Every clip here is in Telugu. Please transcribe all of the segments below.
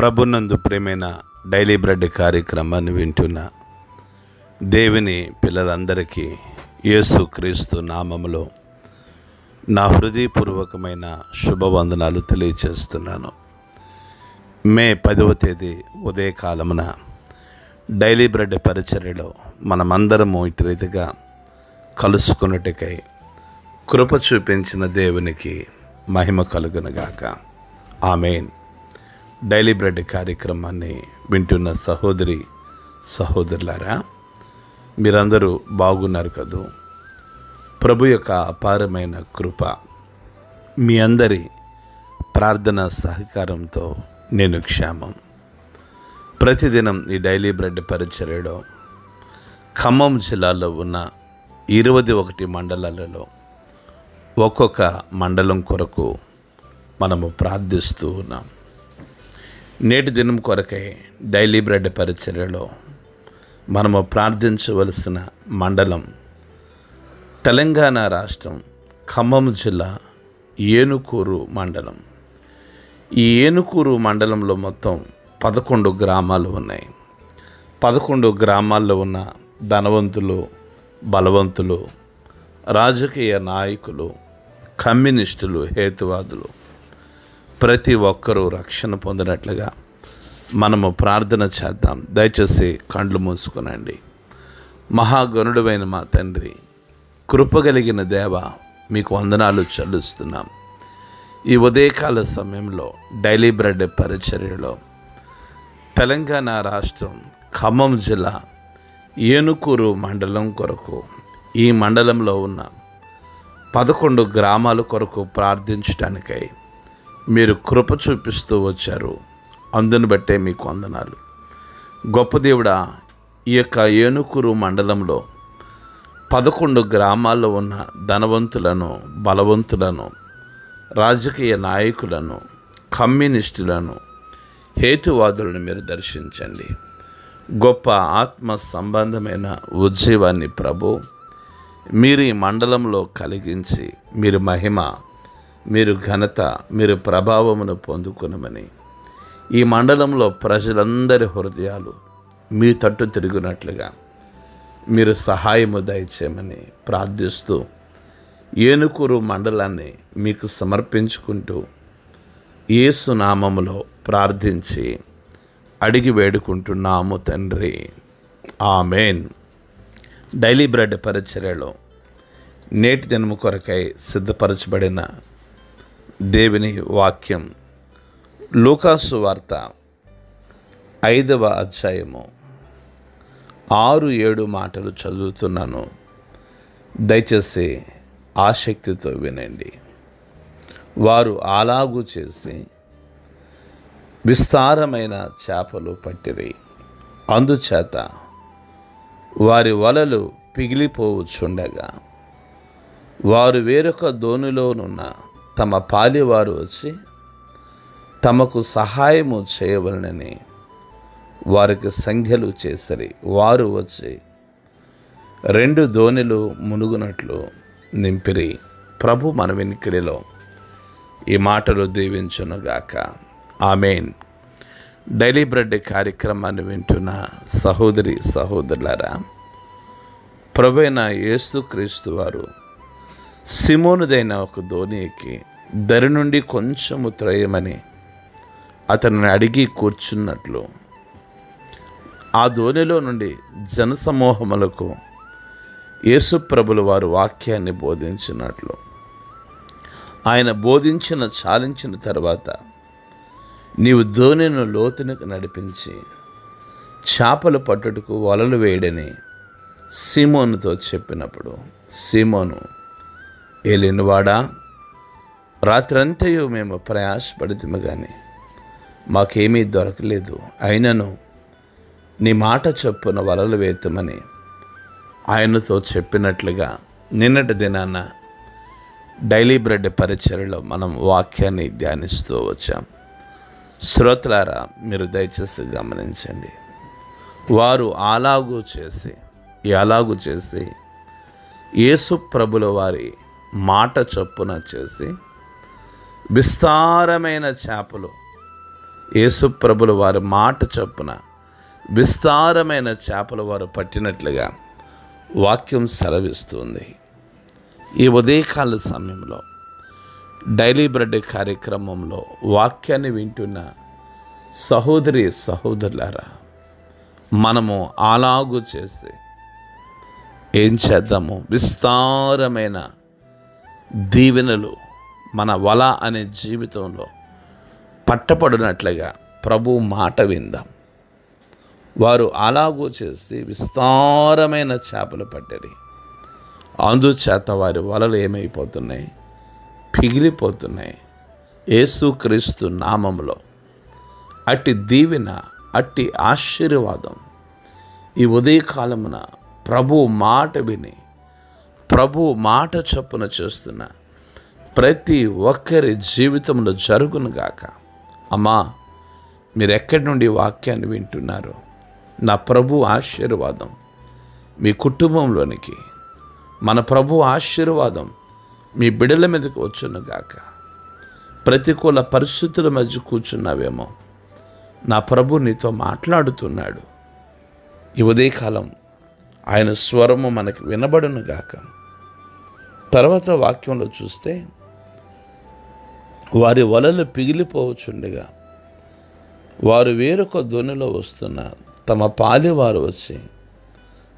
ప్రభునందు ప్రేమైన డైలీ బ్రెడ్ కార్యక్రమాన్ని వింటున్న దేవుని పిల్లలందరికీ యేసుక్రీస్తు నామములో నా హృదయపూర్వకమైన శుభవందనాలు తెలియచేస్తున్నాను. మే 10వ తేదీ ఉదయకాలమున డైలీ బ్రెడ్ పరిచర్యలో మనమందరము ఇటు రీతిగా కలుసుకున్నట్టుకై కృప చూపించిన దేవునికి మహిమ కలుగునుగాక. ఆమేన్. డైలీ బ్రెడ్ కార్యక్రమాన్ని వింటున్న సహోదరి సహోదరులారా, మీరందరూ బాగున్నారు కదూ? ప్రభు యొక్క అపారమైన కృప మీ అందరి ప్రార్థన సహకారంతో నేను క్షేమం. ప్రతిదినం ఈ డైలీ బ్రెడ్ పరిచర్యలో ఖమ్మం జిల్లాలో ఉన్న 21 మండలాలలో ఒక్కొక్క మండలం కొరకు మనము ప్రార్థిస్తూ ఉన్నాం. నేటి దినం కొరకై డైలీ బ్రెడ్ పరిచర్యలో మనము ప్రార్థించవలసిన మండలం తెలంగాణ రాష్ట్రం ఖమ్మం జిల్లా ఏనుకూరు మండలం. ఈ ఏనుకూరు మండలంలో మొత్తం 11 గ్రామాలు ఉన్నాయి. 11 గ్రామాల్లో ఉన్న ధనవంతులు, బలవంతులు, రాజకీయ నాయకులు, కమ్యూనిస్టులు, హేతువాదులు ప్రతి ఒక్కరూ రక్షణ పొందినట్లుగా మనము ప్రార్థన చేద్దాం. దయచేసి కండ్లు మూసుకునండి. మహాగణుడైన మా తండ్రి, కృపగలిగిన దేవ, మీకు వందనాలు చెల్లిస్తున్నాం. ఈ ఉదయకాల సమయంలో డైలీ బ్రెడ్ పరిచర్యలో తెలంగాణ రాష్ట్రం ఖమ్మం జిల్లా ఏనుకూరు మండలం కొరకు, ఈ మండలంలో ఉన్న 11 గ్రామాల కొరకు ప్రార్థించడానికై మీరు కృప చూపిస్తూ వచ్చారు. అందును బట్టే మీకు వందనాలు. గొప్ప దేవుడా, ఈ యొక్క ఏనుకూరు మండలంలో 11 గ్రామాల్లో ఉన్న ధనవంతులను, బలవంతులను, రాజకీయ నాయకులను, కమ్యూనిస్టులను, హేతువాదులను మీరు దర్శించండి. గొప్ప ఆత్మ సంబంధమైన ఉజ్జీవాన్ని ప్రభు మీరు ఈ మండలంలో కలిగించి మీరు మహిమ, మీరు ఘనత, మీరు ప్రభావమును పొందుకునమని, ఈ మండలంలో ప్రజలందరి హృదయాలు మీ తట్టు తిరుగునట్లుగా మీరు సహాయము దయచేయమని ప్రార్థిస్తూ ఏనుకూరు మండలాన్ని మీకు సమర్పించుకుంటూ యేసు నామములో ప్రార్థించి అడిగి వేడుకుంటున్నాము తండ్రి. ఆమేన్. డైలీ బ్రెడ్ పరిచర్యలో నేటి దినము కొరకై సిద్ధపరచబడిన దేవుని వాక్యం లూకాసు వార్త 5వ అధ్యాయము 6-7 మాటలు చదువుతున్నాను. దయచేసి ఆసక్తితో వినండి. వారు అలాగూ చేసి విస్తారమైన చేపలు పట్టిరి. అందుచేత వారి వలలు పిగిలిపోవచ్చుండగా వారు వేరొక దోణిలోనున్న తమ పాలివారు వచ్చి తమకు సహాయము చేయవలనని వారికి సంఖ్యలు చేసరి. వారు వచ్చి 2 దోణిలు మునుగునట్లు నింపిరి. ప్రభు మన వినికిడిలో ఈ మాటలు దీవించునుగాక. ఆమేన్. డైలీ బ్రెడ్ కార్యక్రమాన్ని వింటున్న సహోదరి సహోదరులారా, ప్రభువైన యేసుక్రీస్తు వారు సిమోనుదైన ఒక దోణి ఎక్కి దరి నుండి కొంచెము త్రయమని అతనిని అడిగి కూర్చున్నట్లు ఆ దోణిలో నుండి జనసమూహములకు యేసు ప్రభుల వారు వాక్యాన్ని బోధించినట్లు ఆయన చాలించిన తర్వాత, నీవు దోణిను లోతునకు నడిపించి చేపలు పట్టుటకు వలలు వేయడని సీమోనుతో చెప్పినప్పుడు, సీమోను, ఏలినవాడా, రాత్రంతయు మేము ప్రయాసపడితిమి కానీ మాకేమీ దొరకలేదు. అయినను నీ మాట చొప్పున వలలు వేయమని ఆయనతో చెప్పినట్లుగా నిన్నటి దినాన డైలీ బ్రెడ్ పరిచర్యలో మనం వాక్యాన్ని ధ్యానిస్తూ వచ్చాం. శ్రోతలారా, మీరు దయచేసి గమనించండి. వారు అలాగూ చేసి యేసు ప్రభుల వారి మాట చొప్పున చేసి విస్తారమైన చేపలు యేసు ప్రభులు వారి మాట చొప్పున విస్తారమైన చేపలు వారు పట్టినట్లుగా వాక్యం సెలవిస్తుంది. ఈ ఉదయకాల సమయంలో డైలీ బ్రెడ్ కార్యక్రమంలో వాక్యాన్ని వింటున్న సహోదరి సహోదరులారా, మనము అలాగూ చేసి ఏం చేద్దాము? విస్తారమైన దీవెనలు మన వల అనే జీవితంలో పట్టపడినట్లుగా ప్రభు మాట విందాం. వారు అలాగూ చేసి విస్తారమైన చేపలు పట్టారు. అందుచేత వారి వలలు ఏమైపోతున్నాయి? పిగిలిపోతున్నాయి. యేసుక్రీస్తు నామములో అట్టి దీవెన, అట్టి ఆశీర్వాదం ఈ ఉదయకాలమున ప్రభు మాట విని ప్రభు మాట చొప్పున చేస్తున్న ప్రతి ఒక్కరి జీవితంలో జరుగునుగాక. అమ్మా, మీరు ఎక్కడి నుండి వాక్యాన్ని వింటున్నారు? నా ప్రభు ఆశీర్వాదం మీ కుటుంబంలోనికి, మన ప్రభు ఆశీర్వాదం మీ బిడ్డల మీదకి వచ్చునుగాక. ప్రతికూల పరిస్థితుల మధ్య కూర్చున్నావేమో, నా ప్రభు నీతో మాట్లాడుతున్నాడు. ఈ ఉదయకాలం ఆయన స్వరము మనకి వినబడునుగాక. తర్వాత వాక్యంలో చూస్తే, వారి వలలు పిగిలిపోవచ్చుండగా వారు వేరొక ధోనిలో వస్తున్న తమ పాలివారు వచ్చి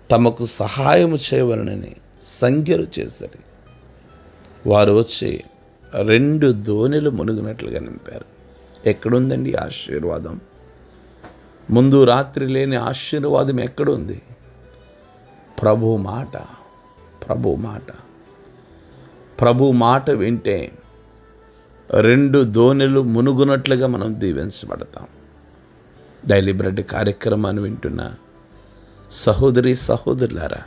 తమకు సహాయము చేయవలనని సంజ్ఞలు చేశారు. వారు వచ్చి 2 దోణిలు మునిగినట్లుగా నింపారు. ఎక్కడుందండి ఆశీర్వాదం? ముందు రాత్రి లేని ఆశీర్వాదం ఎక్కడుంది? ప్రభు మాట. ప్రభు మాట. ప్రభు మాట వింటే 2 దోణిలు మునుగునట్లుగా మనం దీవించబడతాం. డైలీ బ్రెడ్ కార్యక్రమాన్ని వింటున్న సహోదరి సహోదరులారా,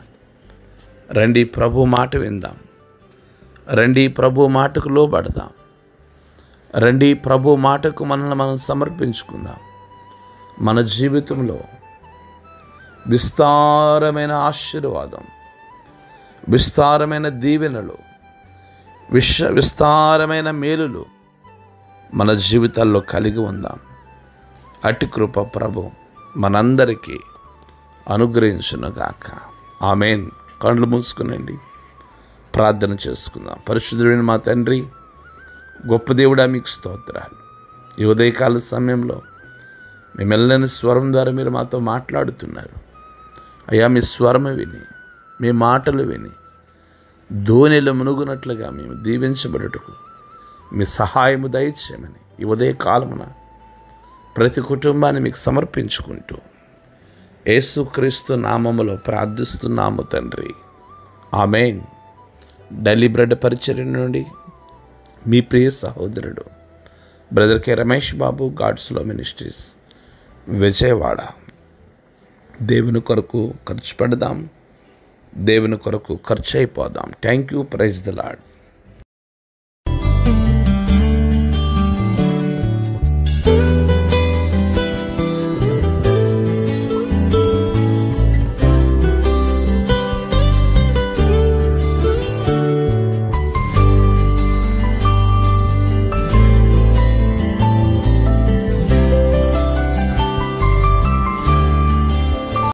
రండి ప్రభు మాట విందాం. రండి ప్రభు మాటకు లోబడదాం. రండి ప్రభు మాటకు మనల్ని మనం సమర్పించుకుందాం. మన జీవితంలో విస్తారమైన ఆశీర్వాదం, విస్తారమైన దీవెనలు, విస్తారమైన మేలులు మన జీవితాల్లో కలిగి ఉందాం. అట్టి కృప ప్రభు మనందరికీ అనుగ్రహించునుగాక. ఆమేన్. కళ్ళు మూసుకునండి, ప్రార్థన చేసుకుందాం. పరిశుద్ధుడైన మా తండ్రి, గొప్ప దేవుడా, మీకు స్తోత్రాలు. ఈ ఉదయకాల సమయంలో మీ మెల్లని స్వరం ద్వారా మీరు మాతో మాట్లాడుతున్నారు. అయ్యా, మీ స్వరము విని, మీ మాటలు విని ధోనిలో మునుగునట్లుగా మేము దీవించబడుటకు మీ సహాయము దయచేయమని ఈ ఉదయకాలమున ప్రతి కుటుంబాన్ని మీకు సమర్పించుకుంటూ యేసుక్రీస్తు నామములో ప్రార్థిస్తున్నాము తండ్రి. ఆమేన్. డైలీ బ్రెడ్ పరిచర్య నుండి మీ ప్రియ సహోదరుడు brother K Ramesh Babu, God's love ministries, Vijayawada. దేవుని కొరకు ఖర్చు పెడదాం, దేవుని కొరకు ఖర్చు అయిపోదాం. Thank you. Praise the lord.